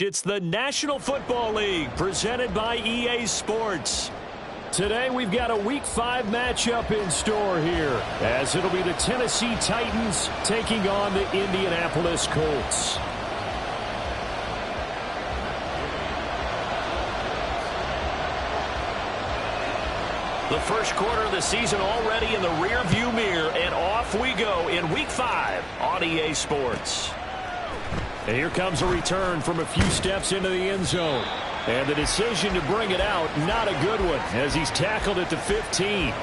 It's the National Football League presented by EA Sports. Today we've got a Week 5 matchup in store here, as it'll be the Tennessee Titans taking on the Indianapolis Colts. The first quarter of the season already in the rear-view mirror, and off we go in Week 5 on EA Sports. And here comes a return from a few steps into the end zone. And the decision to bring it out, not a good one, as he's tackled at the 15.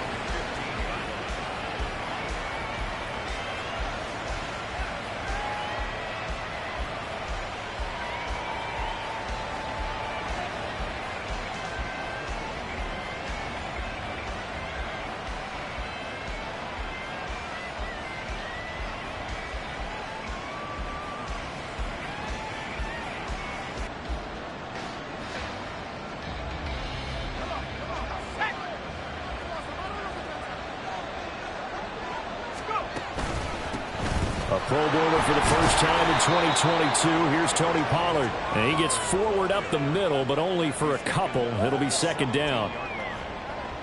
A Pro Bowler for the first time in 2022. Here's Tony Pollard. And he gets forward up the middle, but only for a couple. It'll be second down.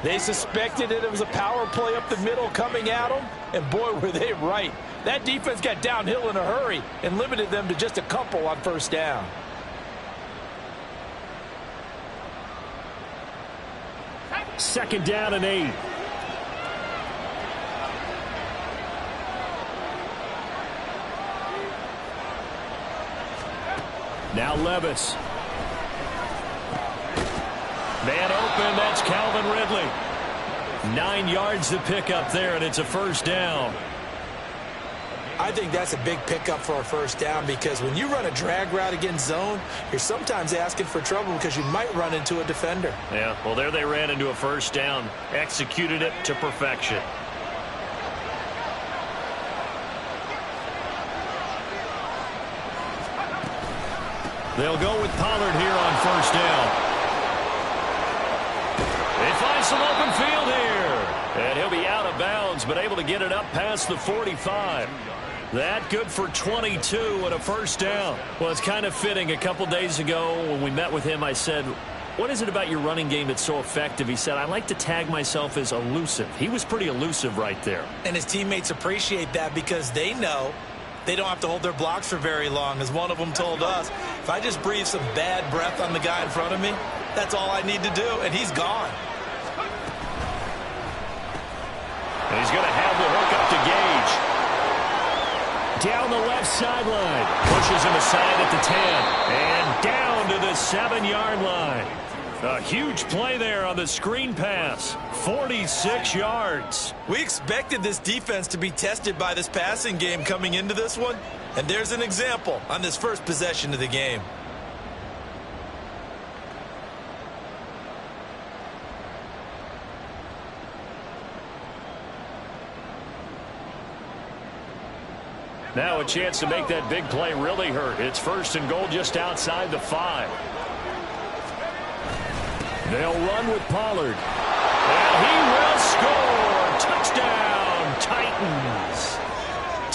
They suspected it was a power play up the middle coming at them, and boy, were they right. That defense got downhill in a hurry and limited them to just a couple on first down. Second down and 8. Now Levis. Man open, that's Calvin Ridley. 9 yards to pick up there, and it's a first down. I think that's a big pickup for a first down, because when you run a drag route against zone, you're sometimes asking for trouble because you might run into a defender. Yeah, well, there they ran into a first down. Executed it to perfection. They'll go with Pollard here on first down. They find some open field here. And he'll be out of bounds, but able to get it up past the 45. That good for 22 and a first down. Well, it's kind of fitting. A couple days ago when we met with him, I said, what is it about your running game that's so effective? He said, I like to tag myself as elusive. He was pretty elusive right there. And his teammates appreciate that because they know they don't have to hold their blocks for very long. As one of them told us, if I just breathe some bad breath on the guy in front of me, that's all I need to do, and he's gone. And he's going to have the hook up to Gage. Down the left sideline. Pushes him aside at the 10. And down to the 7-yard line. A huge play there on the screen pass. 46 yards. We expected this defense to be tested by this passing game coming into this one. And there's an example on this first possession of the game. Now a chance to make that big play really hurt. It's first and goal just outside the 5. They'll run with Pollard. And he will score. Touchdown, Titans.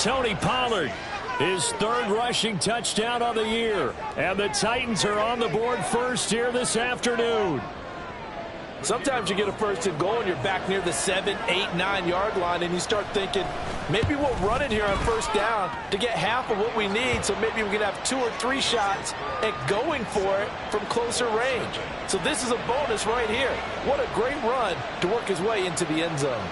Tony Pollard, his third rushing touchdown of the year. And the Titans are on the board first here this afternoon. Sometimes you get a first and goal and you're back near the 7, 8, 9 yard line, and you start thinking, maybe we'll run it here on first down to get half of what we need, so maybe we can have 2 or 3 shots at going for it from closer range. So this is a bonus right here. What a great run to work his way into the end zone.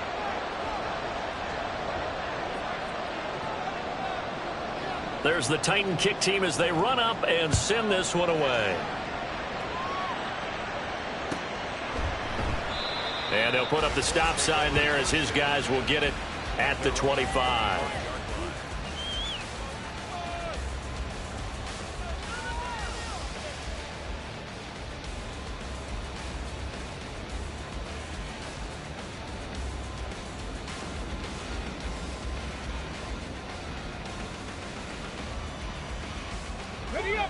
There's the Titan kick team as they run up and send this one away. And they'll put up the stop sign there as his guys will get it at the 25. Ready up.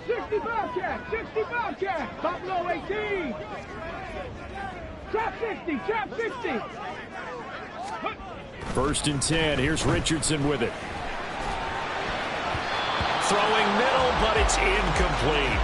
60 Bobcat, 60 Bobcat, top low 18. Trap 60, trap 60. First and 10, here's Richardson with it. throwing middle, but it's incomplete.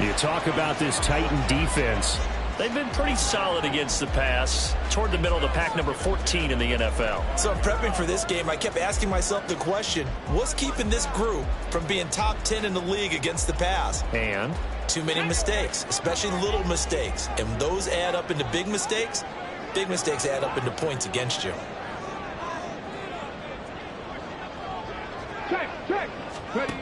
You talk about this Titan defense. They've been pretty solid against the pass, toward the middle of the pack, number 14 in the NFL. So I'm prepping for this game. I kept asking myself the question, what's keeping this group from being top 10 in the league against the pass? And too many mistakes, especially little mistakes. And when those add up into big mistakes add up into points against you. Check. Ready.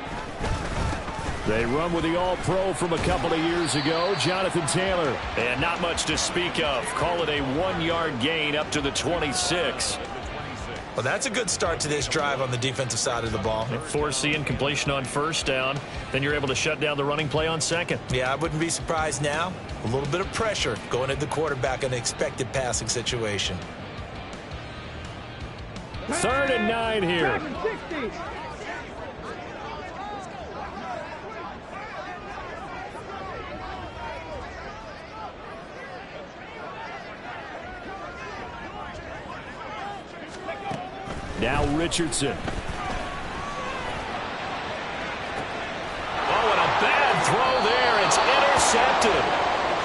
They run with the All-Pro from a couple of years ago, Jonathan Taylor. And not much to speak of. Call it a 1-yard gain up to the 26. Well, that's a good start to this drive on the defensive side of the ball. Force the incompletion on first down. Then you're able to shut down the running play on second. Yeah, I wouldn't be surprised now. A little bit of pressure going at the quarterback in an expected passing situation. 3rd and 9 here. 60. Now Richardson. Oh, and a bad throw there. It's intercepted.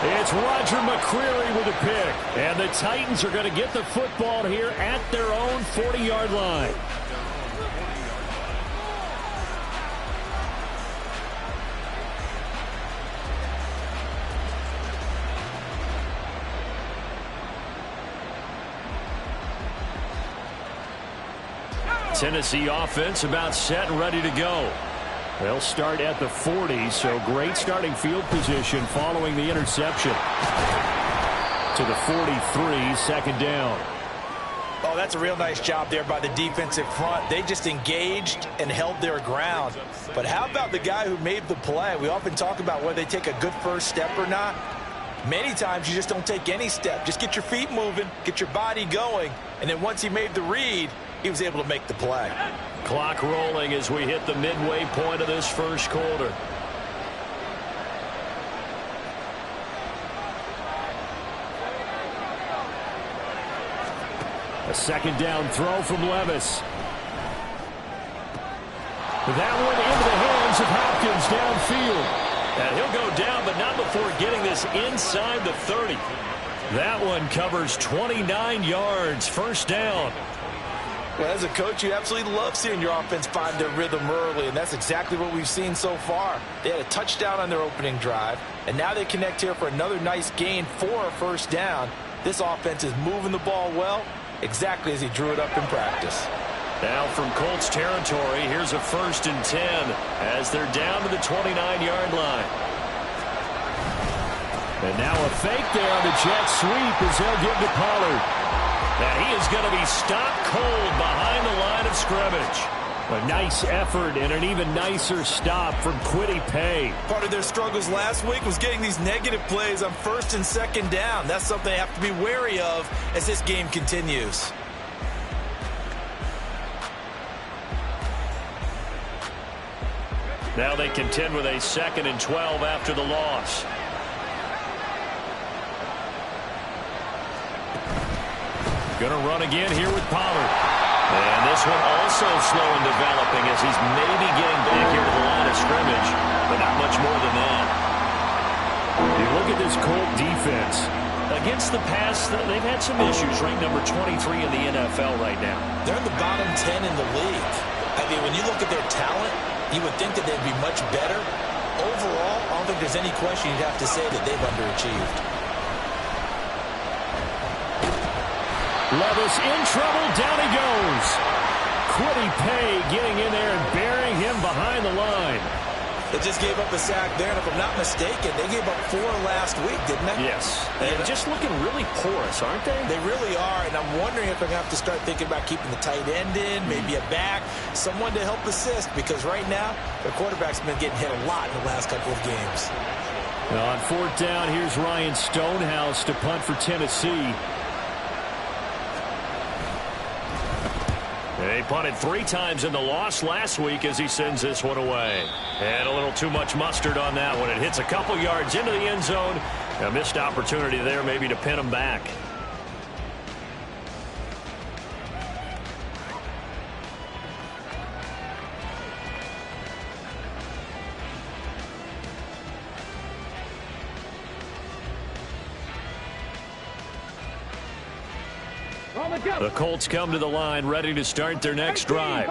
It's Roger McCreary with a pick. And the Titans are going to get the football here at their own 40-yard line. Tennessee offense about set and ready to go. They'll start at the 40, so great starting field position following the interception. To the 43, second down. Oh, that's a real nice job there by the defensive front. They just engaged and held their ground. But how about the guy who made the play? We often talk about whether they take a good first step or not. Many times you just don't take any step. Just get your feet moving, get your body going, and then once he made the read, he was able to make the play. Clock rolling as we hit the midway point of this first quarter. A second down throw from Levis. That one into the hands of Hopkins downfield. And he'll go down, but not before getting this inside the 30. That one covers 29 yards, first down. Well, as a coach, you absolutely love seeing your offense find their rhythm early, and that's exactly what we've seen so far. They had a touchdown on their opening drive, and now they connect here for another nice gain for a first down. This offense is moving the ball well, exactly as he drew it up in practice. Now from Colts territory, here's a 1st and 10 as they're down to the 29-yard line. And now a fake there on the jet sweep as they'll give to Pollard. And he is going to be stopped cold behind the line of scrimmage. A nice effort and an even nicer stop from Kwity Paye. Part of their struggles last week was getting these negative plays on 1st and 2nd down. That's something they have to be wary of as this game continues. Now they contend with a 2nd and 12 after the loss. Going to run again here with Pollard. And this one also slow in developing as he's maybe getting back here to the line of scrimmage, but not much more than that. You look at this Colt defense. Against the pass, they've had some issues. Ranked number 23 in the NFL right now. They're in the bottom 10 in the league. I mean, when you look at their talent, you would think that they'd be much better. Overall, I don't think there's any question you'd have to say that they've underachieved. Levis in trouble. Down he goes. Kwity Paye getting in there and burying him behind the line. They just gave up a sack there, and if I'm not mistaken, they gave up 4 last week, didn't they? Yes. And just looking really porous, aren't they? They really are, and I'm wondering if they're going to have to start thinking about keeping the tight end in, maybe a back, someone to help assist, because right now, their quarterback's been getting hit a lot in the last couple of games. Now on 4th down, here's Ryan Stonehouse to punt for Tennessee. He punted 3 times in the loss last week as he sends this one away. And a little too much mustard on that one. It hits a couple yards into the end zone. A missed opportunity there maybe to pin him back. The Colts come to the line ready to start their next drive.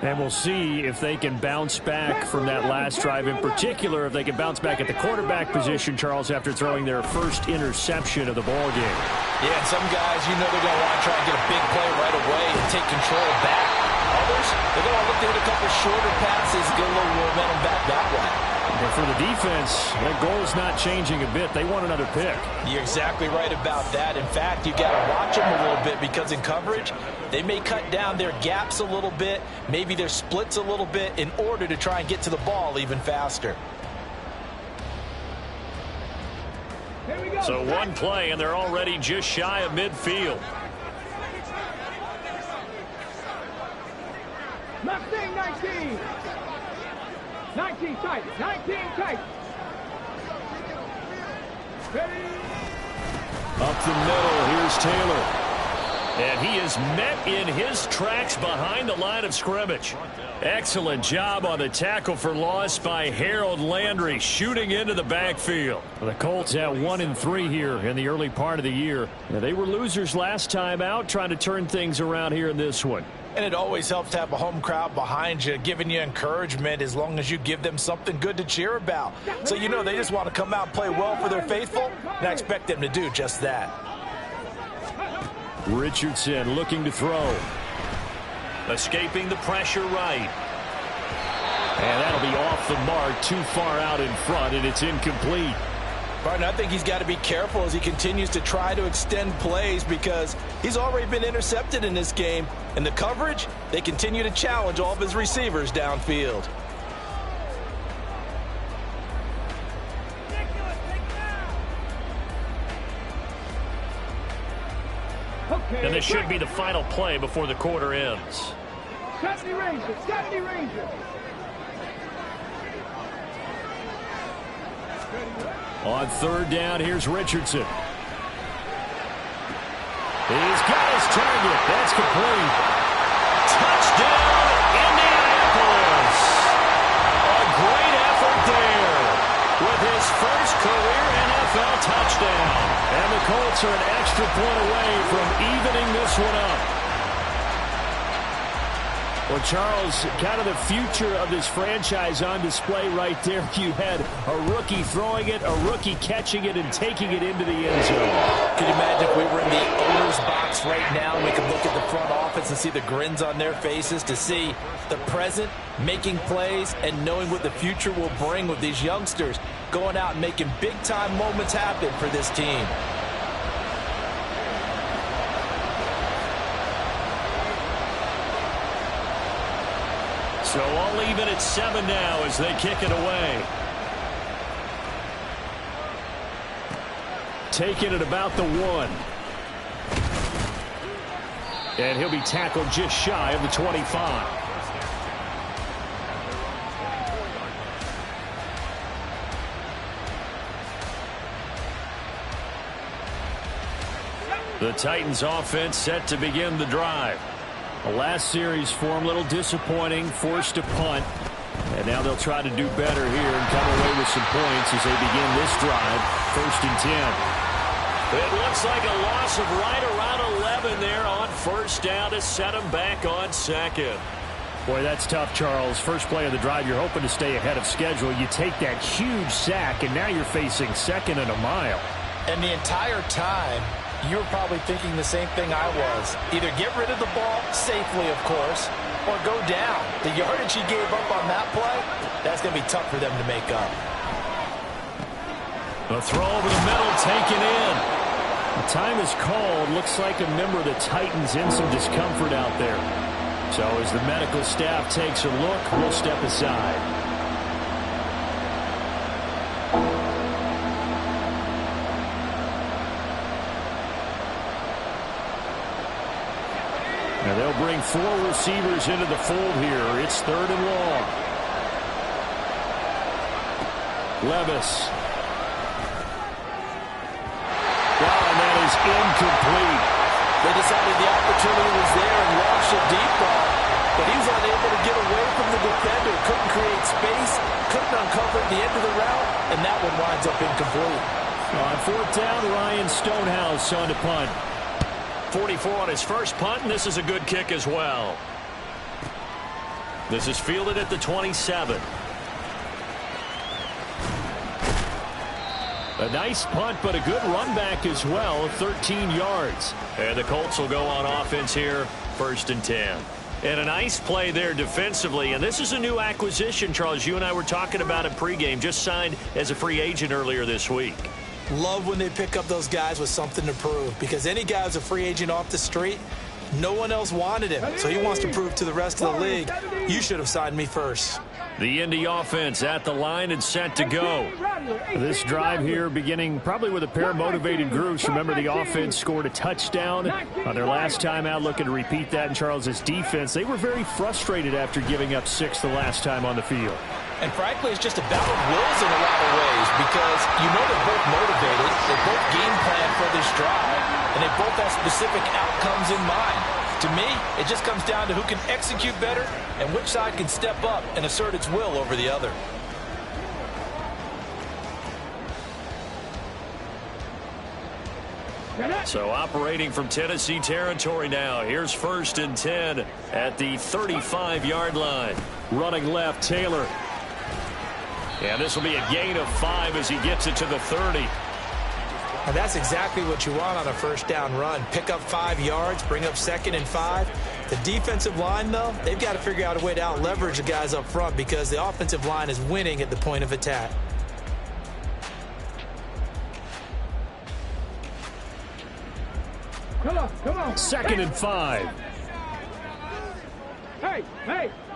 And we'll see if they can bounce back from that last drive. In particular, if they can bounce back at the quarterback position, Charles, after throwing their first interception of the ball game. Yeah, and some guys, you know they're going to want to try and get a big play right away and take control back. Others, they're going to look to hit a couple shorter passes, get a little momentum back that way. But for the defense, that goal's not changing a bit. They want another pick. You're exactly right about that. In fact, you got to watch them a little bit because in coverage, they may cut down their gaps a little bit, maybe their splits a little bit in order to try and get to the ball even faster. So one play, and they're already just shy of midfield. Left wing 19. 19 tight. 19 tight. Ready. Up the middle, here's Taylor. And he is met in his tracks behind the line of scrimmage. Excellent job on the tackle for loss by Harold Landry, shooting into the backfield. The Colts at 1-3 here in the early part of the year. Now, they were losers last time out, trying to turn things around here in this one. And it always helps to have a home crowd behind you, giving you encouragement as long as you give them something good to cheer about. So you know they just want to come out and play well for their faithful, and I expect them to do just that. Richardson looking to throw. Escaping the pressure right. And that'll be off the mark, too far out in front, and it's incomplete. Barton, I think he's got to be careful as he continues to try to extend plays because he's already been intercepted in this game. And the coverage, they continue to challenge all of his receivers downfield. And this should be the final play before the quarter ends. 70 Rangers. 70 Rangers. On third down, here's Richardson. He's got his target. That's complete. Touchdown, Indianapolis. A great effort there with his first career NFL touchdown. And the Colts are an extra point away from evening this one up. Well, Charles, kind of the future of this franchise on display right there. You had a rookie throwing it, a rookie catching it, and taking it into the end zone. Could you imagine if we were in the owner's box right now and we could look at the front office and see the grins on their faces to see the present making plays and knowing what the future will bring with these youngsters going out and making big-time moments happen for this team. So all even at 7 now as they kick it away. Taking it about the 1. And he'll be tackled just shy of the 25. The Titans offense set to begin the drive. The last series for him, a little disappointing, forced a punt. And now they'll try to do better here and come away with some points as they begin this drive, 1st and 10. It looks like a loss of right around 11 there on first down to set them back on second. Boy, that's tough, Charles. First play of the drive, you're hoping to stay ahead of schedule. You take that huge sack, and now you're facing 2nd and a mile. And the entire time, you were probably thinking the same thing I was. Either get rid of the ball safely, of course, or go down. The yardage he gave up on that play, that's going to be tough for them to make up. The throw over the middle taken in. The time is called. Looks like a member of the Titans in some discomfort out there. So as the medical staff takes a look, we'll step aside. Now they'll bring 4 receivers into the fold here. It's 3rd and long. Levis. Wow, and that is incomplete. They decided the opportunity was there and launched a deep ball, but he was unable to get away from the defender. Couldn't create space, couldn't uncover the end of the route, and that one winds up incomplete. On 4th down, Ryan Stonehouse on to punt. 44 on his first punt, and this is a good kick as well. This is fielded at the 27. A nice punt, but a good run back as well, 13 yards. And the Colts will go on offense here, 1st and 10. And a nice play there defensively. And this is a new acquisition, Charles. You and I were talking about it pregame. Just signed as a free agent earlier this week. Love when they pick up those guys with something to prove, because any guy who's a free agent off the street, no one else wanted him. So he wants to prove to the rest of the league, you should have signed me first. The Indy offense at the line and set to go. This drive here beginning probably with a pair of motivated groups. Remember, the offense scored a touchdown on their last time out, looking to repeat that in Charles's defense. They were very frustrated after giving up 6 the last time on the field. And frankly, it's just a battle of wills in a lot of ways, because you know they're both motivated, they both game plan for this drive, and they both have specific outcomes in mind. To me, it just comes down to who can execute better and which side can step up and assert its will over the other. So operating from Tennessee territory now. Here's 1st and 10 at the 35-yard line. Running left, Taylor. And this will be a gain of 5 as he gets it to the 30. And that's exactly what you want on a first down run. Pick up 5 yards, bring up 2nd and 5. The defensive line, though, they've got to figure out a way to out-leverage the guys up front, because the offensive line is winning at the point of attack. Come on. 2nd and 5. Hey,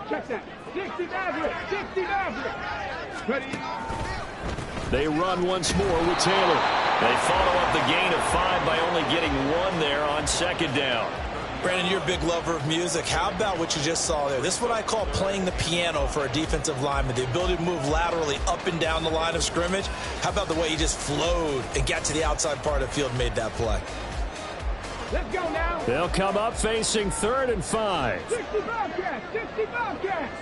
check that. 60 Maverick. Ready? They run once more with Taylor. They follow up the gain of 5 by only getting 1 there on 2nd down. Brandon, you're a big lover of music. How about what you just saw there? This is what I call playing the piano for a defensive lineman, the ability to move laterally up and down the line of scrimmage. How about the way he just flowed and got to the outside part of the field and made that play? Let's go now. They'll come up facing 3rd and 5. 60 Bobcats.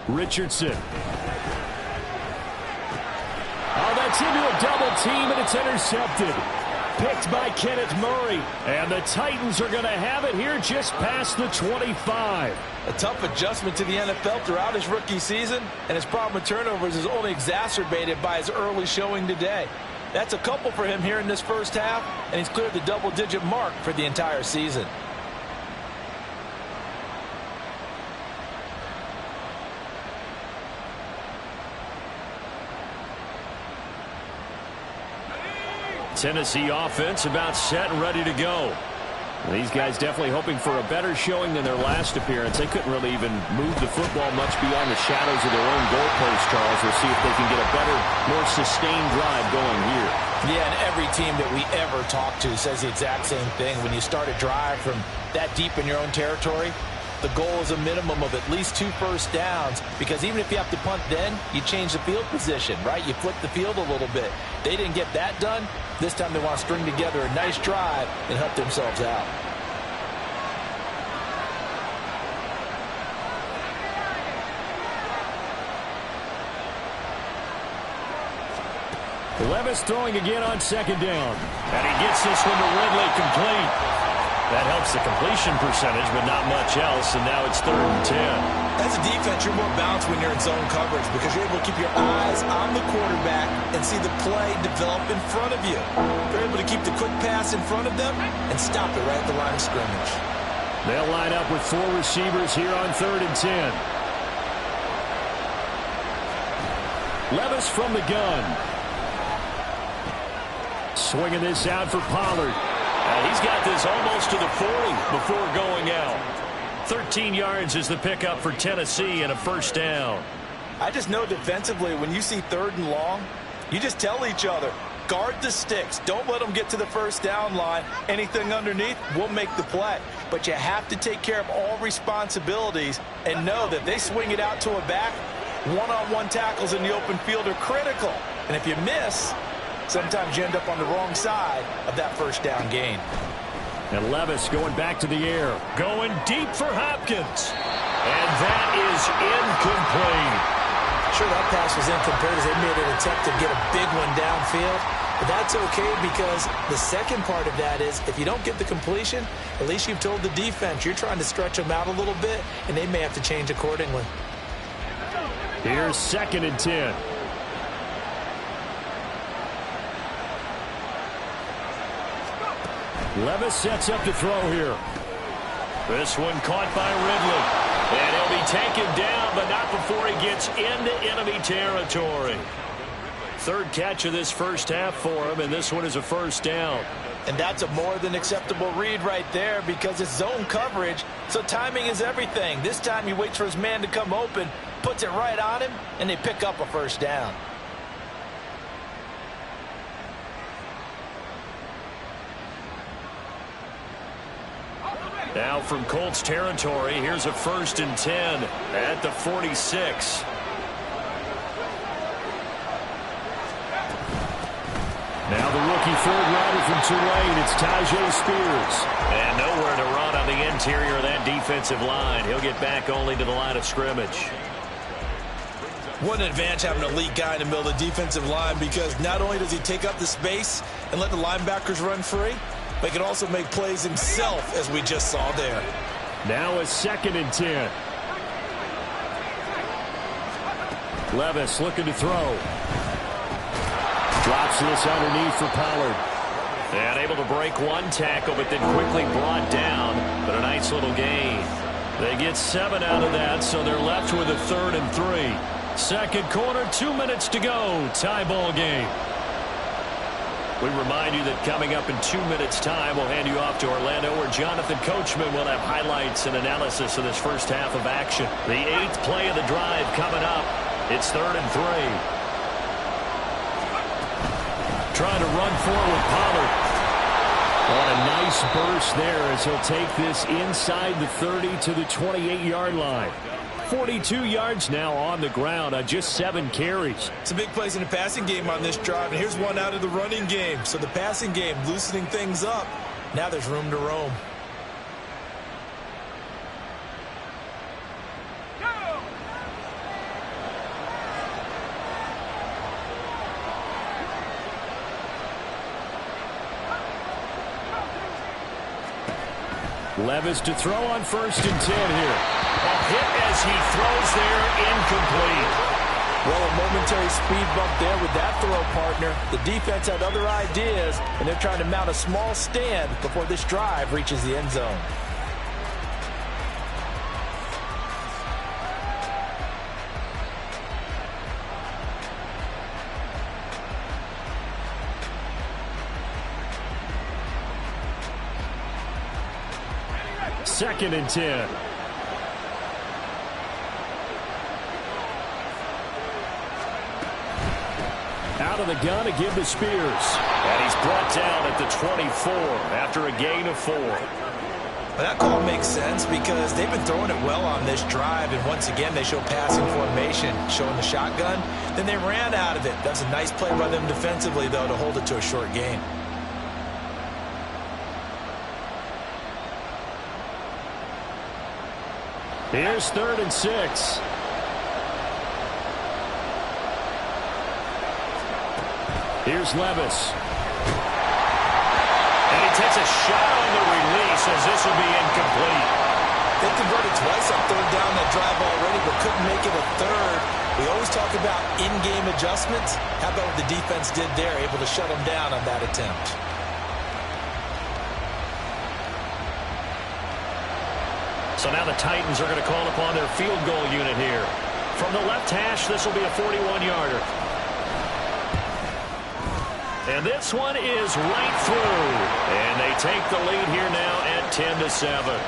Richardson. Oh, that's into a double team, and it's intercepted. Picked by Kenneth Murray. And the Titans are going to have it here just past the 25. A tough adjustment to the NFL throughout his rookie season, and his problem with turnovers is only exacerbated by his early showing today. That's a couple for him here in this first half, and he's cleared the double-digit mark for the entire season. Tennessee offense about set and ready to go. These guys definitely hoping for a better showing than their last appearance. They couldn't really even move the football much beyond the shadows of their own goalpost, Charles. We'll see if they can get a better, more sustained drive going here. Yeah, and every team that we ever talk to says the exact same thing. When you start a drive from that deep in your own territory, the goal is a minimum of at least 2 first downs, because even if you have to punt then, you change the field position, right? You flip the field a little bit. They didn't get that done. This time they want to string together a nice drive and help themselves out. Levis throwing again on 2nd down. And he gets this one to Ridley complete. That helps the completion percentage, but not much else, and now it's 3rd and 10. As a defense, you're more balanced when you're in zone coverage, because you're able to keep your eyes on the quarterback and see the play develop in front of you. You're able to keep the quick pass in front of them and stop it right at the line of scrimmage. They'll line up with 4 receivers here on 3rd and 10. Levis from the gun. Swinging this out for Pollard. He's got this almost to the 40 before going out. 13 yards is the pickup for Tennessee and a first down. I just know defensively, when you see 3rd and long, you just tell each other, guard the sticks. Don't let them get to the first down line. Anything underneath will make the play. But you have to take care of all responsibilities and know that they swing it out to a back. One-on-one tackles in the open field are critical. And if you miss, sometimes you end up on the wrong side of that first down gain. And Levis going back to the air. Going deep for Hopkins. And that is incomplete. Sure, that pass was incomplete as they made an attempt to get a big one downfield. But that's okay because the second part of that is if you don't get the completion, at least you've told the defense you're trying to stretch them out a little bit, and they may have to change accordingly. Here's 2nd and 10. Levis sets up to throw here. This one caught by Ridley. And he'll be taken down, but not before he gets into enemy territory. 3rd catch of this first half for him, and this one is a first down. And that's a more than acceptable read right there because it's zone coverage, so timing is everything. This time he waits for his man to come open, puts it right on him, and they pick up a first down. Now from Colts territory, here's a 1st and 10 at the 46. Now the rookie 3rd rounder from Tulane, it's Tyjae Spears. And nowhere to run on the interior of that defensive line. He'll get back only to the line of scrimmage. What an advantage having an elite guy in the middle of the defensive line because not only does he take up the space and let the linebackers run free, but he can also make plays himself, as we just saw there. Now a 2nd and 10. Levis looking to throw. Drops this underneath for Pollard. And able to break one tackle, but then quickly brought down. But a nice little gain. They get 7 out of that, so they're left with a 3rd and 3. 2nd quarter, 2 minutes to go. Tie ball game. We remind you that coming up in 2 minutes' time, we'll hand you off to Orlando, where Jonathan Coachman will have highlights and analysis of this first half of action. The 8th play of the drive coming up. It's 3rd and 3. Trying to run forward, Pollard. On a nice burst there as he'll take this inside the 30 to the 28-yard line. 42 yards now on the ground on just 7 carries. Some big plays in the passing game on this drive, and here's one out of the running game. So the passing game loosening things up. Now there's room to roam. Levis to throw on 1st and 10 here. A hit as he throws there, incomplete. Well, a momentary speed bump there with that throw, partner. The defense had other ideas, and they're trying to mount a small stand before this drive reaches the end zone. Second and 10. Out of the gun to give to Spears. And he's brought down at the 24 after a gain of 4. Well, that call makes sense because they've been throwing it well on this drive, and once again they show passing formation, showing the shotgun. Then they ran out of it. That's a nice play by them defensively, though, to hold it to a short gain. Here's 3rd and 6. Here's Levis. And he takes a shot on the release as this will be incomplete. They converted twice on 3rd down that drive already, but couldn't make it a 3rd. We always talk about in-game adjustments. How about what the defense did there, able to shut them down on that attempt? So now the Titans are going to call upon their field goal unit here. From the left hash, this will be a 41-yarder. And this one is right through. And they take the lead here now at 10-7.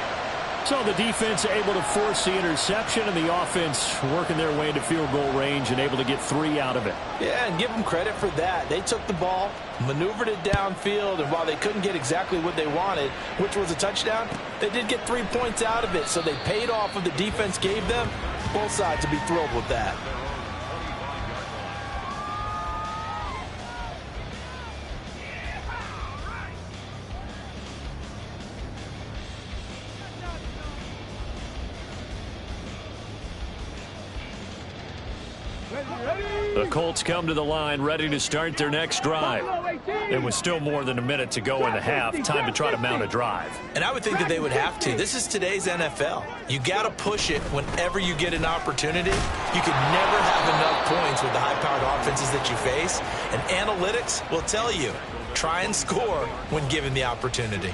So the defense able to force the interception, and the offense working their way into field goal range and able to get 3 out of it. Yeah, and give them credit for that. They took the ball, maneuvered it downfield, and while they couldn't get exactly what they wanted, which was a touchdown, they did get 3 points out of it, so they paid off what the defense gave them. Both sides to be thrilled with that. Ready? The Colts come to the line ready to start their next drive. And with still more than a minute to go in the half, time to try to mount a drive. And I would think that they would have to. This is today's NFL. You got to push it whenever you get an opportunity. You could never have enough points with the high-powered offenses that you face. And analytics will tell you, try and score when given the opportunity.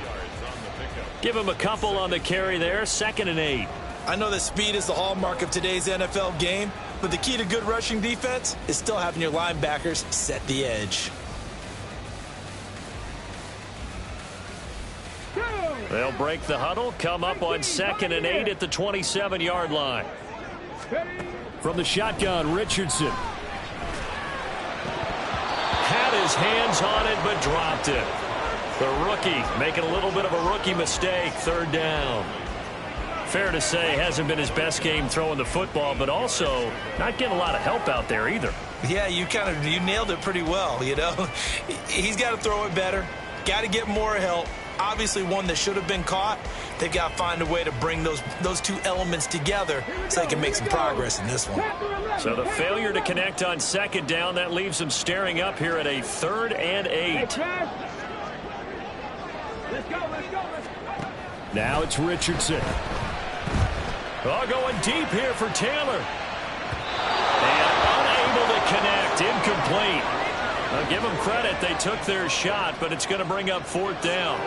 Give him a couple on the carry there, 2nd and 8. I know that speed is the hallmark of today's NFL game, but the key to good rushing defense is still having your linebackers set the edge. They'll break the huddle, come up on 2nd and 8 at the 27-yard line. From the shotgun, Richardson. Had his hands on it, but dropped it. The rookie making a little bit of a rookie mistake, 3rd down. Fair to say, hasn't been his best game throwing the football, but also not getting a lot of help out there either. Yeah, you nailed it pretty well, you know. He's got to throw it better, got to get more help. Obviously one that should have been caught. They've got to find a way to bring those two elements together so they can make some progress in this one. So the failure to connect on 2nd down, that leaves them staring up here at a 3rd and 8. Now it's Richardson. Oh, going deep here for Taylor. And unable to connect, incomplete. I'll give them credit, they took their shot, but it's going to bring up 4th down.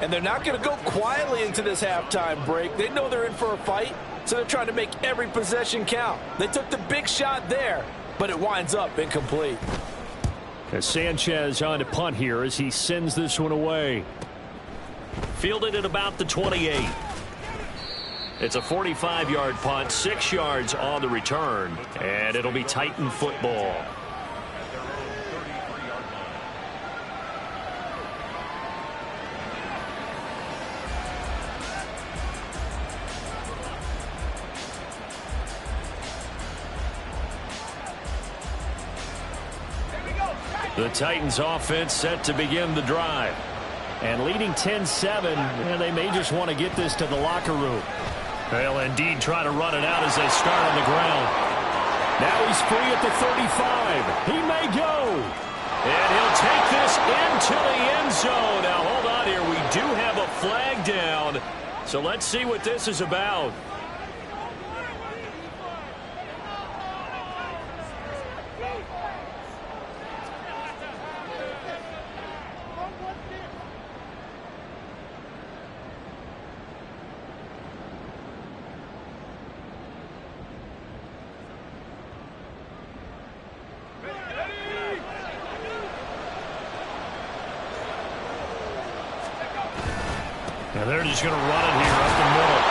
And they're not going to go quietly into this halftime break. They know they're in for a fight, so they're trying to make every possession count. They took the big shot there, but it winds up incomplete. As Sanchez on to punt here as he sends this one away. Fielded at about the 28. It's a 45-yard punt, 6 yards on the return, and it'll be Titan football. The Titans offense set to begin the drive. And leading 10-7, and they may just want to get this to the locker room. They'll indeed try to run it out as they start on the ground. Now he's free at the 35. He may go. And he'll take this into the end zone. Now hold on here. We do have a flag down. So let's see what this is about. Now they're just going to run it here up the middle.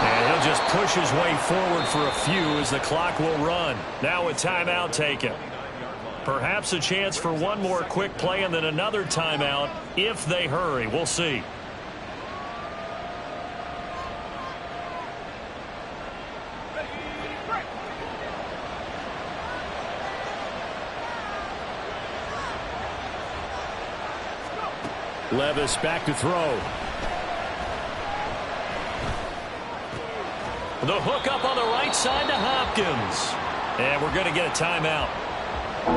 And he'll just push his way forward for a few as the clock will run. Now a timeout taken. Perhaps a chance for one more quick play and then another timeout if they hurry. We'll see. Levis back to throw. The hook up on the right side to Hopkins. And we're going to get a timeout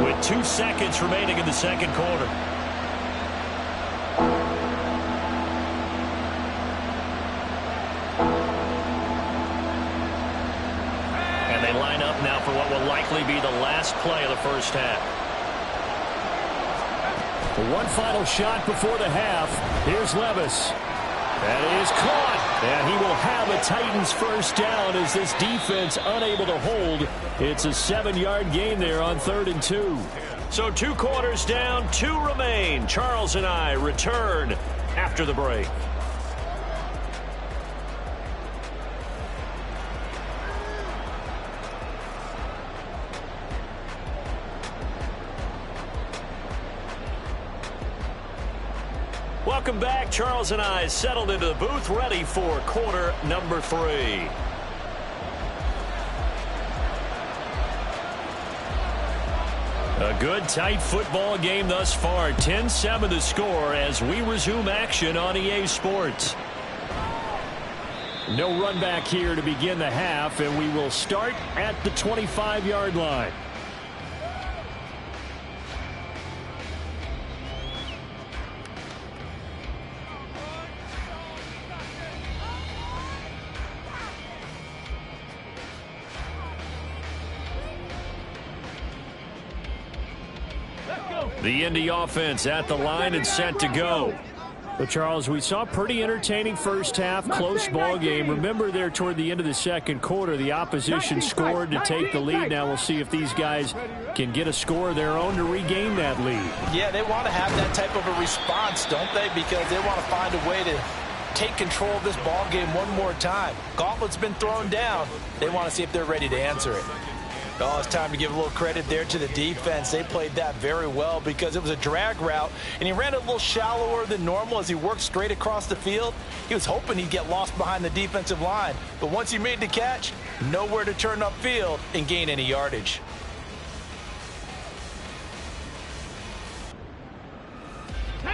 with 2 seconds remaining in the second quarter. And they line up now for what will likely be the last play of the first half. One final shot before the half. Here's Levis. That is caught. And he will have a Titans first down as this defense unable to hold. It's a 7-yard gain there on 3rd and 2. So 2 quarters down, 2 remain. Charles and I return after the break. Welcome back. Charles and I settled into the booth, ready for quarter number 3. A good, tight football game thus far. 10-7 the score as we resume action on EA Sports. No run back here to begin the half, and we will start at the 25-yard line. The Indy offense at the line and set to go. Well, Charles, we saw a pretty entertaining first half, close ball game. Remember there toward the end of the second quarter, the opposition scored to take the lead. Now we'll see if these guys can get a score of their own to regain that lead. Yeah, they want to have that type of a response, don't they? Because they want to find a way to take control of this ball game one more time. Gauntlet's been thrown down. They want to see if they're ready to answer it. Oh, it's time to give a little credit there to the defense. They played that very well because it was a drag route, and he ran a little shallower than normal as he worked straight across the field. He was hoping he'd get lost behind the defensive line, but once he made the catch, nowhere to turn upfield and gain any yardage.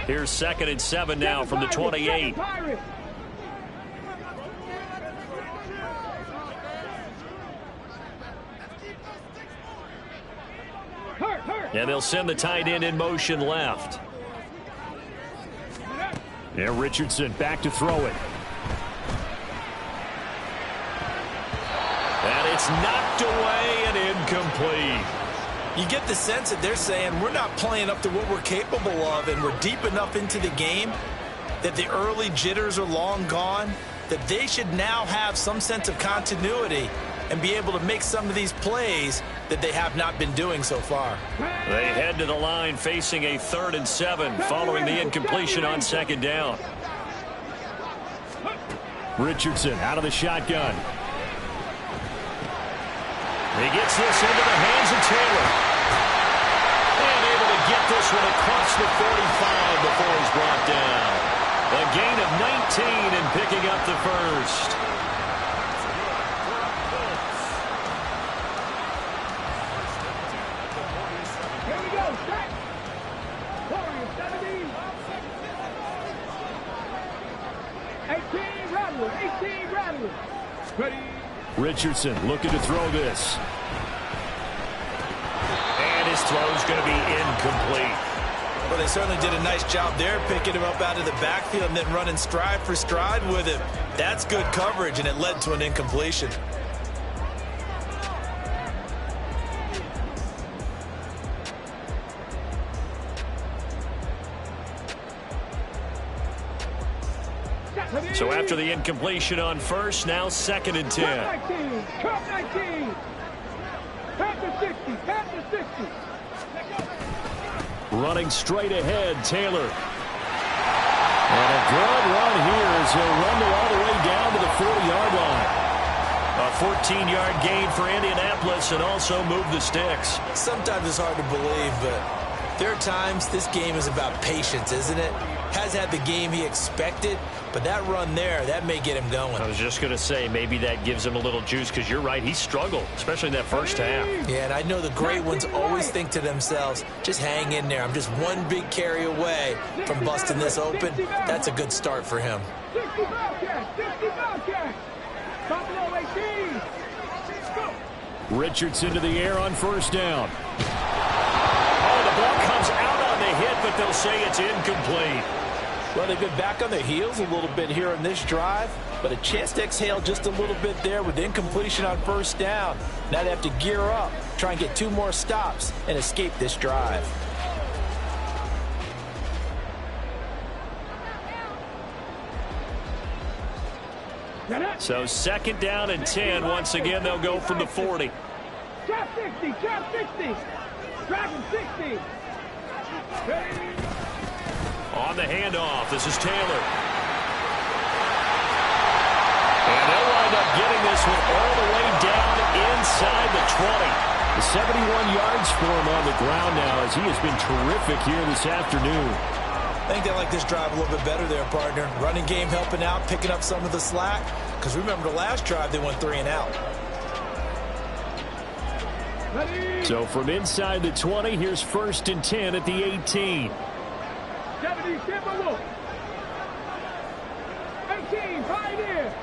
Here's 2nd and 7 now from the 28. And they'll send the tight end in motion left. And Richardson back to throw it. And it's knocked away and incomplete. You get the sense that they're saying we're not playing up to what we're capable of, and we're deep enough into the game that the early jitters are long gone, that they should now have some sense of continuity and be able to make some of these plays that they have not been doing so far. They head to the line facing a 3rd and 7 following the incompletion on 2nd down. Richardson out of the shotgun. He gets this into the hands of Taylor. And able to get this one across the 45 before he's brought down. A gain of 19 and picking up the first. Here we go, set. 17. 18 rattlers, 18 rattlers. Ready. Richardson looking to throw this. And his throw's going to be incomplete. Well, they certainly did a nice job there, picking him up out of the backfield and then running stride for stride with him. That's good coverage, and it led to an incompletion. So after the incompletion on first, now 2nd and 10. 19, Cup 19. Pass to 60, pass to 60. Running straight ahead, Taylor. And a good run here as he'll run all the way down to the 40-yard line. A 14-yard gain for Indianapolis and also move the sticks. Sometimes it's hard to believe, but there are times this game is about patience, isn't it? Has had the game he expected, but that run there, that may get him going. I was just going to say, maybe that gives him a little juice, because you're right, he struggled, especially in that first half. Yeah, and I know the great ones always think to themselves, just hang in there. I'm just one big carry away from busting this open. That's a good start for him. 60 Bobcats, 60 Bobcats. Buffalo 18. Go. Richardson to the air on first down. Oh, the ball comes out on the hit, but they'll say it's incomplete. Well, they've been back on their heels a little bit here in this drive, but a chance to exhale just a little bit there with incompletion on first down. Now they have to gear up, try and get 2 more stops, and escape this drive. So 2nd down and 10. Once again, they'll go from the 40. Trap 60, trap 60. Dragon 60. Ready. On the handoff, this is Taylor. And they'll wind up getting this one all the way down inside the 20. The 71 yards for him on the ground now as he has been terrific here this afternoon. I think they like this drive a little bit better there, partner. Running game helping out, picking up some of the slack. Because remember the last drive, they went 3 and out. Ready. So from inside the 20, here's 1st and 10 at the 18. 70, step a look. 18, Pioneer.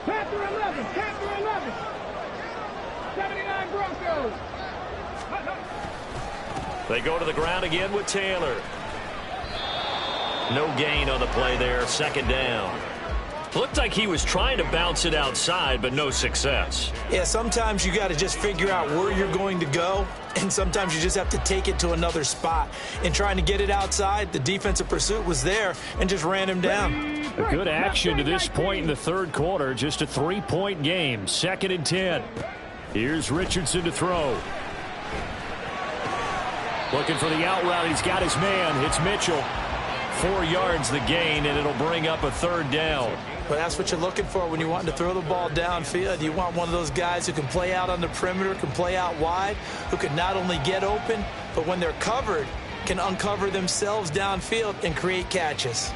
Panther 11, Panther 11. 79 Broncos. They go to the ground again with Taylor. No gain on the play there, 2nd down. Looked like he was trying to bounce it outside, but no success. Yeah, sometimes you got to just figure out where you're going to go, and sometimes you just have to take it to another spot. In trying to get it outside, the defensive pursuit was there and just ran him down. A good action to this point in the third quarter. Just a 3-point game. 2nd and 10. Here's Richardson to throw. Looking for the out route. He's got his man. It's Mitchell. 4 yards the gain, and it'll bring up a 3rd down. But that's what you're looking for when you want to throw the ball downfield. You want one of those guys who can play out on the perimeter, can play out wide, who can not only get open, but when they're covered, can uncover themselves downfield and create catches.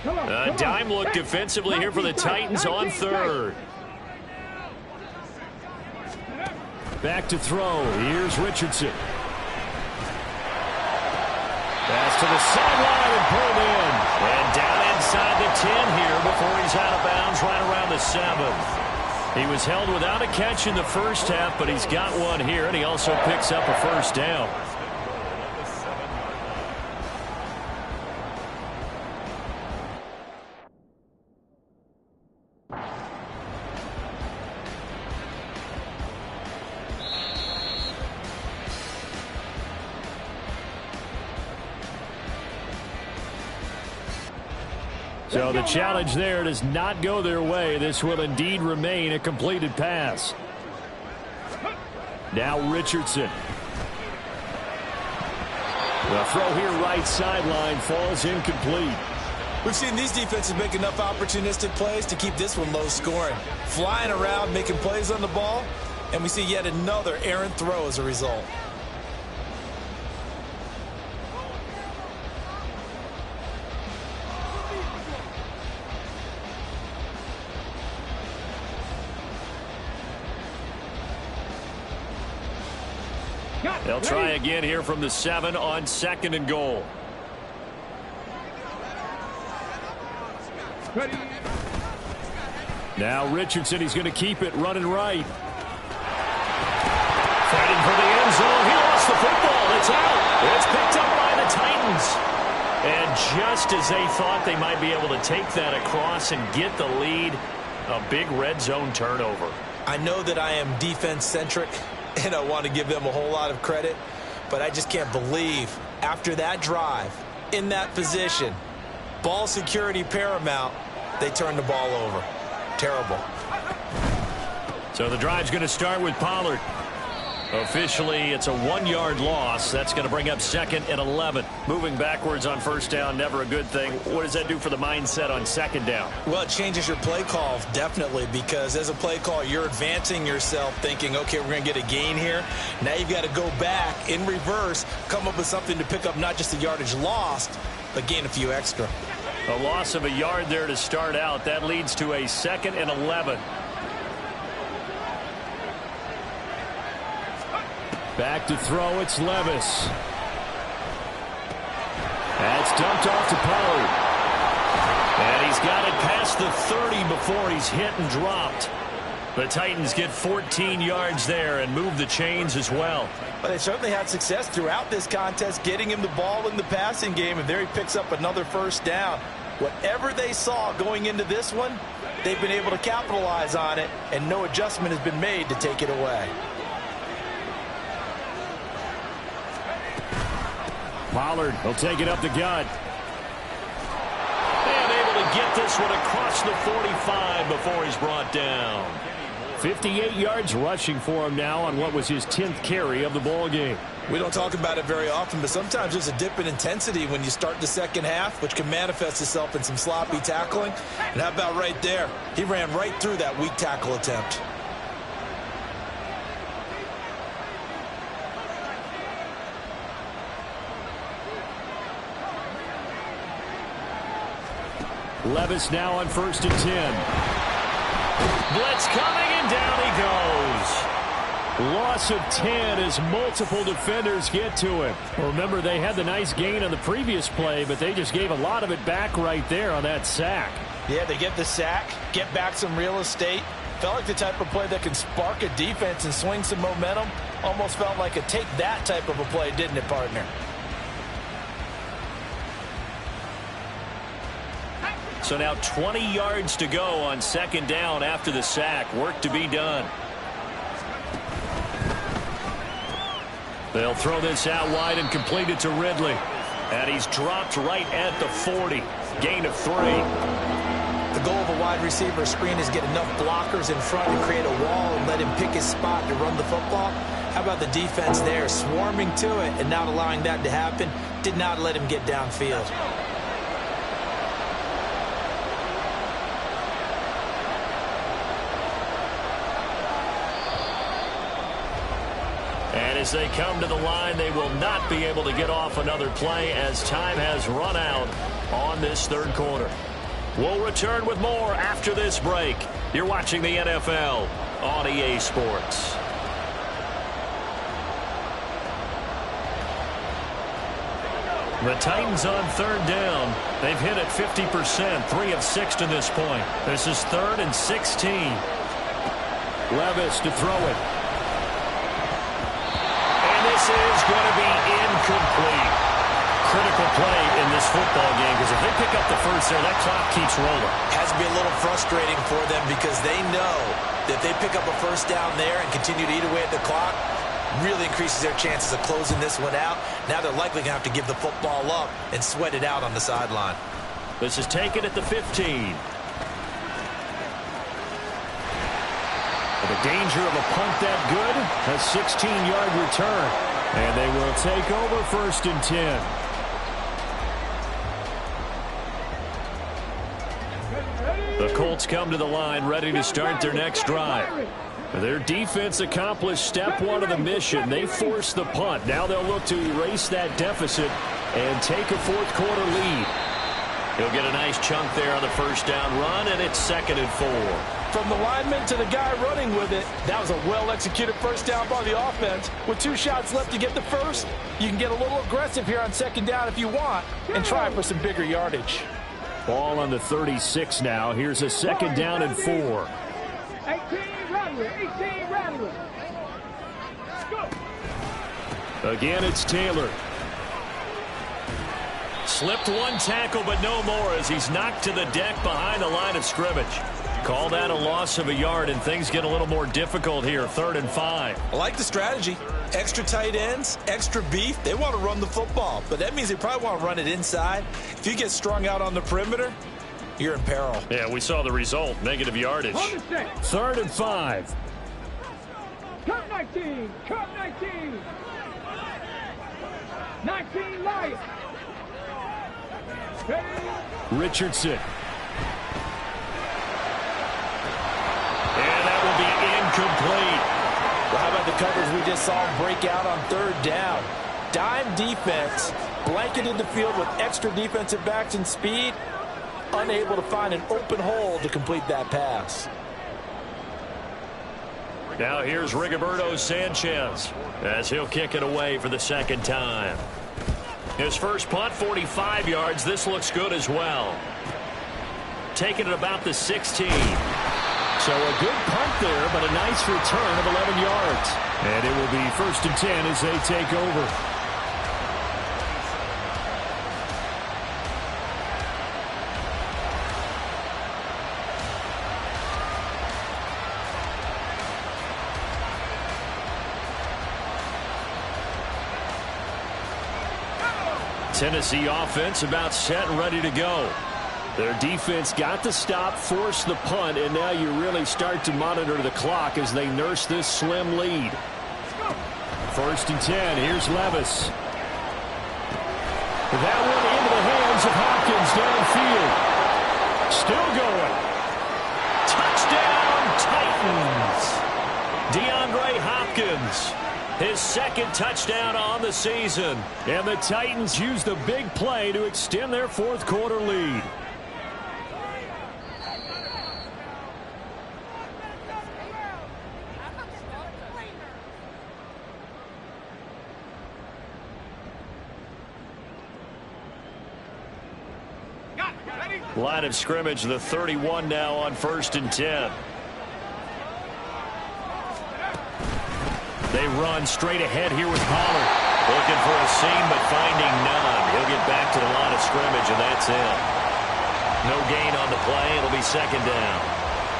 A dime look defensively here for the Titans on 3rd. Back to throw. Here's Richardson. Pass to the sideline and pulled in. And down inside the 10 here before he's out of bounds right around the 7. He was held without a catch in the first half, but he's got one here, and he also picks up a 1st down. So the challenge there does not go their way. This will indeed remain a completed pass. Now Richardson. The throw here right sideline falls incomplete. We've seen these defenses make enough opportunistic plays to keep this one low scoring. Flying around, making plays on the ball, and we see yet another errant throw as a result. They'll try again here from the 7 on 2nd and goal. Now Richardson, he's going to keep it running right. Fighting for the end zone. He lost the football. It's out. It's picked up by the Titans. And just as they thought they might be able to take that across and get the lead, a big red zone turnover. I know that I am defense-centric, and I want to give them a whole lot of credit, but I just can't believe after that drive, in that position, ball security paramount, they turned the ball over. Terrible. So the drive's going to start with Pollard. Officially, it's a 1-yard loss. That's going to bring up 2nd and 11. Moving backwards on 1st down, never a good thing. What does that do for the mindset on 2nd down? Well, it changes your play call, definitely, because as a play call, you're advancing yourself thinking, okay, we're going to get a gain here. Now you've got to go back in reverse, come up with something to pick up not just the yardage lost, but gain a few extra. A loss of a yard there to start out. That leads to a 2nd and 11. Back to throw, it's Levis. That's dumped off to Pollard. And he's got it past the 30 before he's hit and dropped. The Titans get 14 yards there and move the chains as well. But they certainly had success throughout this contest, getting him the ball in the passing game, and there he picks up another 1st down. Whatever they saw going into this one, they've been able to capitalize on it, and no adjustment has been made to take it away. Pollard will take it up the gut. And able to get this one across the 45 before he's brought down. 58 yards rushing for him now on what was his 10th carry of the ball game. We don't talk about it very often, but sometimes there's a dip in intensity when you start the second half, which can manifest itself in some sloppy tackling. And how about right there? He ran right through that weak tackle attempt. Levis now on 1st and 10. Blitz coming, and down he goes. Loss of 10 as multiple defenders get to him. Well, remember, they had the nice gain on the previous play, but they just gave a lot of it back right there on that sack. Yeah, they get the sack, get back some real estate. Felt like the type of play that can spark a defense and swing some momentum. Almost felt like a take that type of a play, didn't it, partner? So now 20 yards to go on second down after the sack. Work to be done. They'll throw this out wide and complete it to Ridley. And he's dropped right at the 40. Gain of 3. The goal of a wide receiver screen is get enough blockers in front to create a wall and let him pick his spot to run the football. How about the defense there, swarming to it and not allowing that to happen? Did not let him get downfield. And as they come to the line, they will not be able to get off another play as time has run out on this third quarter. We'll return with more after this break. You're watching the NFL on EA Sports. The Titans on third down. They've hit it 50%, 3 of 6 to this point. This is 3rd and 16. Levis to throw it. This is going to be incomplete. Critical play in this football game because if they pick up the first there, that clock keeps rolling. Has to be a little frustrating for them because they know that if they pick up a first down there and continue to eat away at the clock, really increases their chances of closing this one out. Now they're likely going to have to give the football up and sweat it out on the sideline. This is taken at the 15. The danger of a punt that good, a 16-yard return. And they will take over 1st and 10. The Colts come to the line ready to start their next drive. Their defense accomplished step 1 of the mission. They forced the punt. Now they'll look to erase that deficit and take a 4th quarter lead. He'll get a nice chunk there on the first down run, and it's 2nd and 4. From the lineman to the guy running with it, that was a well-executed first down by the offense. With 2 shots left to get the first, you can get a little aggressive here on second down if you want and try for some bigger yardage. Ball on the 36 now. Here's a 2nd down and 4. 18 Rattler. Again, it's Taylor. Slipped 1 tackle, but no more as he's knocked to the deck behind the line of scrimmage. Call that a loss of a yard, and things get a little more difficult here. 3rd and 5. I like the strategy. Extra tight ends, extra beef. They want to run the football, but that means they probably want to run it inside. If you get strung out on the perimeter, you're in peril. Yeah, we saw the result. Negative yardage. 3rd and 5. Cut 19. 19 light. Richardson. And that will be incomplete. Well, how about the coverage we just saw him break out on 3rd down? Dime defense, blanketed the field with extra defensive backs and speed, unable to find an open hole to complete that pass. Now here's Rigoberto Sanchez as he'll kick it away for the 2nd time. His first punt, 45 yards. This looks good as well. Taking it about the 16. So a good punt there, but a nice return of 11 yards. And it will be 1st and 10 as they take over. Tennessee offense about set and ready to go. Their defense got the stop, forced the punt, and now you really start to monitor the clock as they nurse this slim lead. 1st and 10. Here's Levis. That one into the hands of Hopkins downfield. Still going. Touchdown, Titans. DeAndre Hopkins. His 2nd touchdown on the season. And the Titans use the big play to extend their 4th quarter lead. Line of scrimmage, the 31 now on 1st and 10. They run straight ahead here with Pollard. Looking for a seam, but finding none. He'll get back to the line of scrimmage, and that's it. No gain on the play. It'll be second down.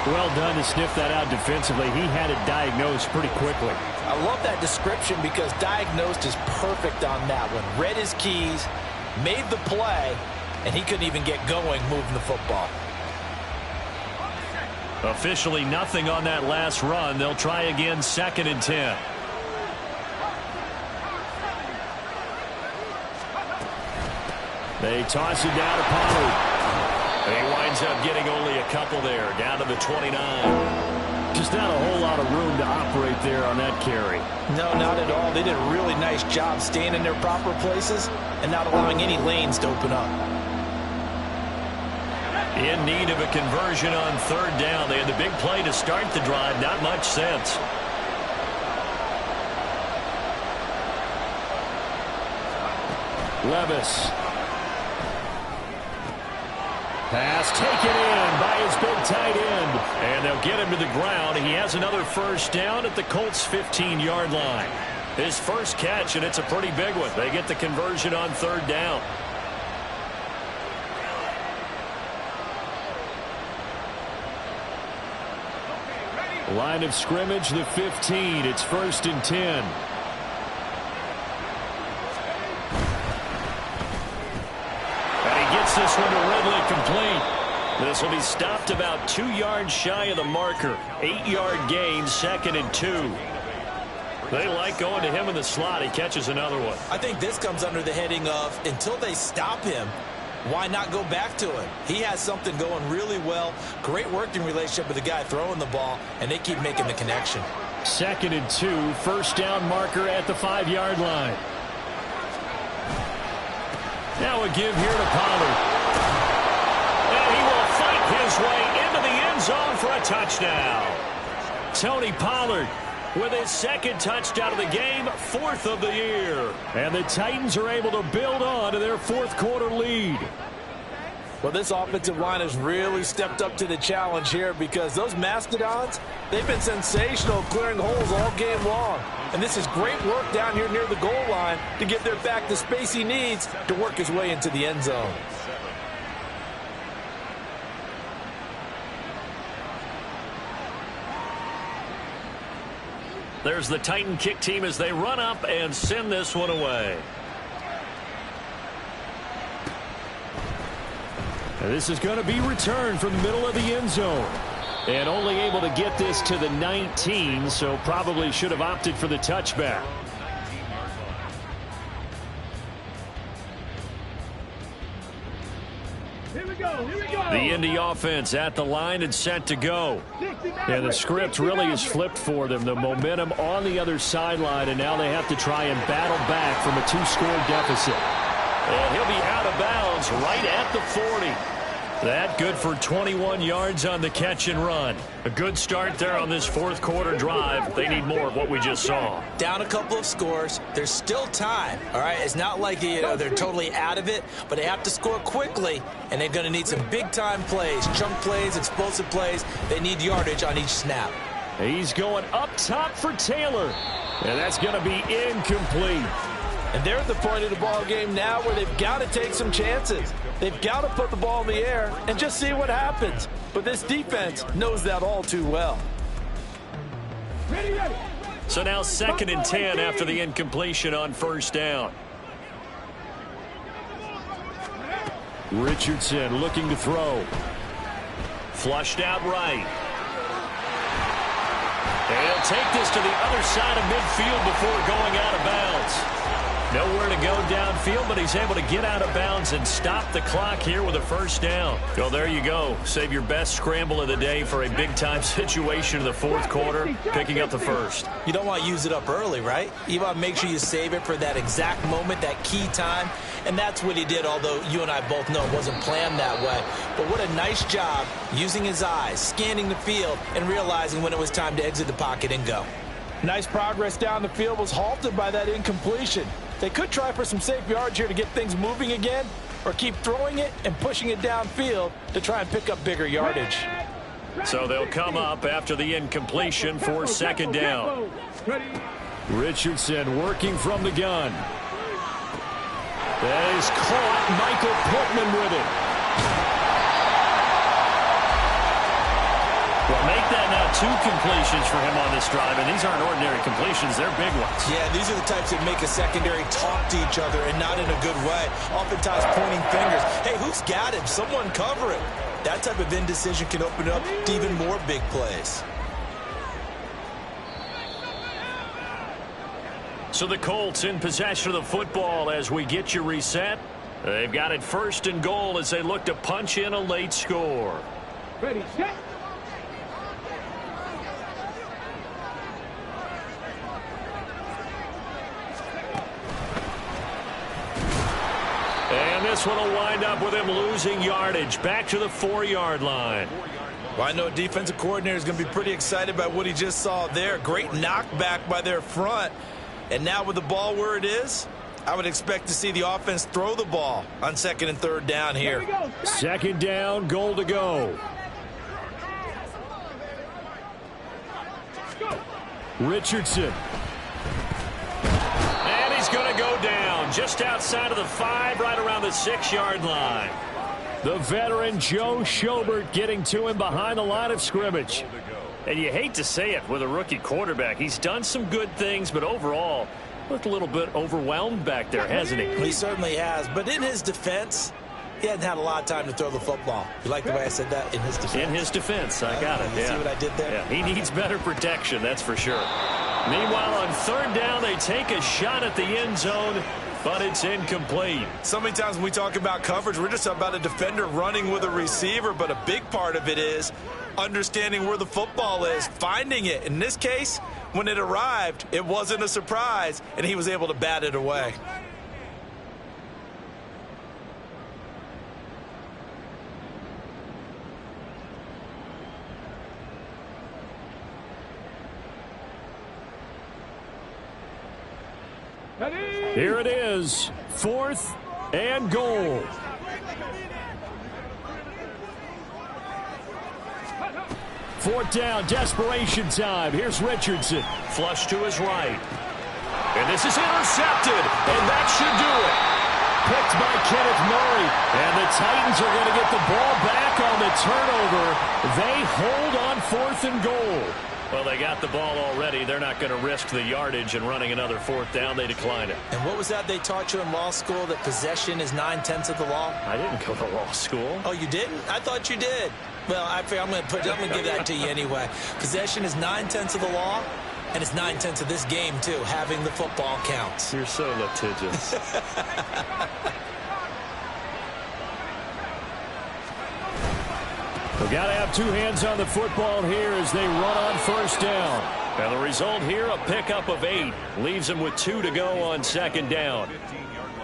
Well done to sniff that out defensively. He had it diagnosed pretty quickly. I love that description because diagnosed is perfect on that one. Read his keys, made the play, and he couldn't even get going moving the football. Officially nothing on that last run. They'll try again, second and 10. They toss it down to Pollard. And he winds up getting only a couple there, down to the 29. Just not a whole lot of room to operate there on that carry. No, not at all. They did a really nice job staying in their proper places and not allowing any lanes to open up. In need of a conversion on third down. They had the big play to start the drive. Not much sense. Levis. Pass taken in by his big tight end. And they'll get him to the ground. He has another first down at the Colts' 15-yard line. His first catch, and it's a pretty big one. They get the conversion on third down. Line of scrimmage, the 15. It's first and 10. Gets this one to Ridley complete. This will be stopped about 2 yards shy of the marker. 8-yard gain, second and 2. They like going to him in the slot. He catches another one. I think this comes under the heading of until they stop him, why not go back to him? He has something going really well. Great working relationship with the guy throwing the ball, and they keep making the connection. Second and 2, first down marker at the 5-yard line. Now a give here to Pollard. And he will fight his way into the end zone for a touchdown. Tony Pollard with his second touchdown of the game, 4th of the year. And the Titans are able to build on to their fourth-quarter lead. Well, this offensive line has really stepped up to the challenge here because those Mastodons, they've been sensational clearing holes all game long. And this is great work down here near the goal line to give their back the space he needs to work his way into the end zone. There's the Titan kick team as they run up and send this one away. This is going to be returned from the middle of the end zone. And only able to get this to the 19, so probably should have opted for the touchback. Here we go, here we go. The Indy offense at the line and set to go. And the script really is flipped for them. The momentum on the other sideline, and now they have to try and battle back from a 2-score deficit. And he'll be out of bounds right at the 40. That good for 21 yards on the catch and run. A good start there on this fourth-quarter drive. They need more of what we just saw. Down a couple of scores. There's still time, all right? It's not like they're totally out of it, but they have to score quickly, and they're going to need some big-time plays, chunk plays, explosive plays. They need yardage on each snap. He's going up top for Taylor, and that's going to be incomplete. And they're at the point of the ball game now where they've got to take some chances. They've got to put the ball in the air and just see what happens. But this defense knows that all too well. Ready, ready. So now second and 10 after the incompletion on first down. Richardson looking to throw. Flushed out right. And he'll take this to the other side of midfield before going out of bounds. Nowhere to go downfield, but he's able to get out of bounds and stop the clock here with a first down. Well, there you go. Save your best scramble of the day for a big-time situation in the fourth quarter, picking up the first. You don't want to use it up early, right? You want to make sure you save it for that exact moment, that key time. And that's what he did, although you and I both know it wasn't planned that way. But what a nice job using his eyes, scanning the field, and realizing when it was time to exit the pocket and go. Nice progress down the field was halted by that incompletion. They could try for some safe yards here to get things moving again, or keep throwing it and pushing it downfield to try and pick up bigger yardage. So they'll come up after the incompletion for second down. Richardson working from the gun. That is caught. Michael Pittman with it. Well, make that now 2 completions for him on this drive, and these aren't ordinary completions. They're big ones. Yeah, these are the types that make a secondary talk to each other, and not in a good way. Oftentimes pointing fingers. Hey, who's got him? Someone cover it. That type of indecision can open up to even more big plays. So the Colts in possession of the football as we get you reset. They've got it 1st and goal as they look to punch in a late score. Ready, set. And this one will wind up with him losing yardage back to the 4-yard line. Well, I know a defensive coordinator is going to be pretty excited by what he just saw there. Great knockback by their front. And now with the ball where it is, I would expect to see the offense throw the ball on 2nd and 3rd down here. 2nd down, goal to go. Richardson. And he's going to go down just outside of the 5, right around the 6-yard line. The veteran Joe Schobert getting to him behind the line of scrimmage. And you hate to say it with a rookie quarterback. He's done some good things, but overall, looked a little bit overwhelmed back there, hasn't he? He certainly has. But in his defense, he hadn't had a lot of time to throw the football. You like the way I said that? In his defense. In his defense, I got it. You see what I did there? Yeah, he needs better protection, that's for sure. Meanwhile, on 3rd down, they take a shot at the end zone, but it's incomplete. So many times when we talk about coverage, we're just about a defender running with a receiver, but a big part of it is understanding where the football is, finding it. In this case, when it arrived, it wasn't a surprise, and he was able to bat it away. Here it is, 4th and goal. Fourth down, desperation time. Here's Richardson. Flush to his right. And this is intercepted, and that should do it. Picked by Kenneth Murray. And the Titans are going to get the ball back on the turnover. They hold on 4th and goal. Well, they got the ball already. They're not going to risk the yardage and running another 4th down. They declined it. And what was that they taught you in law school, that possession is 9/10 of the law? I didn't go to law school. Oh, you didn't? I thought you did. Well, I'm going to give that to you anyway. Possession is 9/10 of the law, and it's 9/10 of this game, too. Having the football counts. You're so litigious. We've got to have 2 hands on the football here as they run on 1st down. And the result here, a pickup of 8. Leaves him with 2 to go on 2nd down.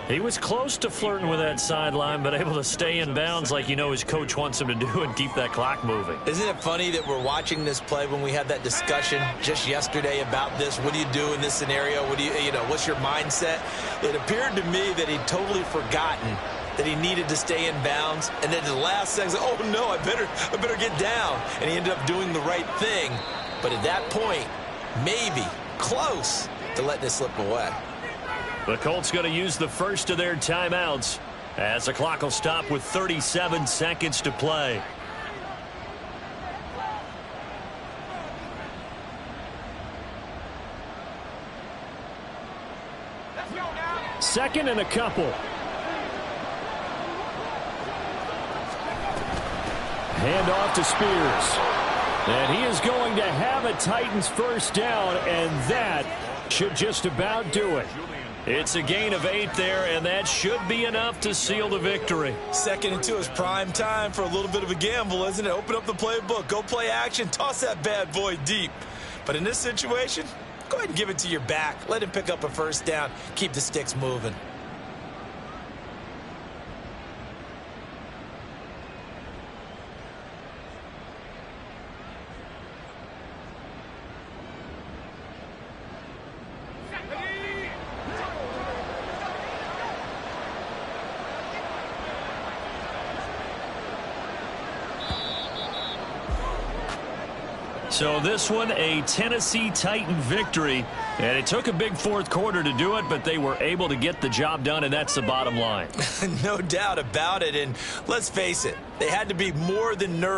He was close to flirting with that sideline, but able to stay in bounds like his coach wants him to do and keep that clock moving. Isn't it funny that we're watching this play when we had that discussion just yesterday about this? What do you do in this scenario? What do what's your mindset? It appeared to me that he'd totally forgotten that he needed to stay in bounds, and then at the last second, oh no, I better get down. And he ended up doing the right thing. But at that point, maybe close to letting it slip away. The Colts going to use the first of their timeouts as the clock will stop with 37 seconds to play. Second and a couple. Hand off to Spears. And he is going to have a Titans 1st down, and that should just about do it. It's a gain of 8 there, and that should be enough to seal the victory. 2nd and 2 is prime time for a little bit of a gamble, isn't it? Open up the playbook, go play action, toss that bad boy deep. But in this situation, go ahead and give it to your back. Let him pick up a 1st down, keep the sticks moving. So this one, a Tennessee Titan victory. And it took a big 4th quarter to do it, but they were able to get the job done, and that's the bottom line. No doubt about it. And let's face it, they had to be more than nervous.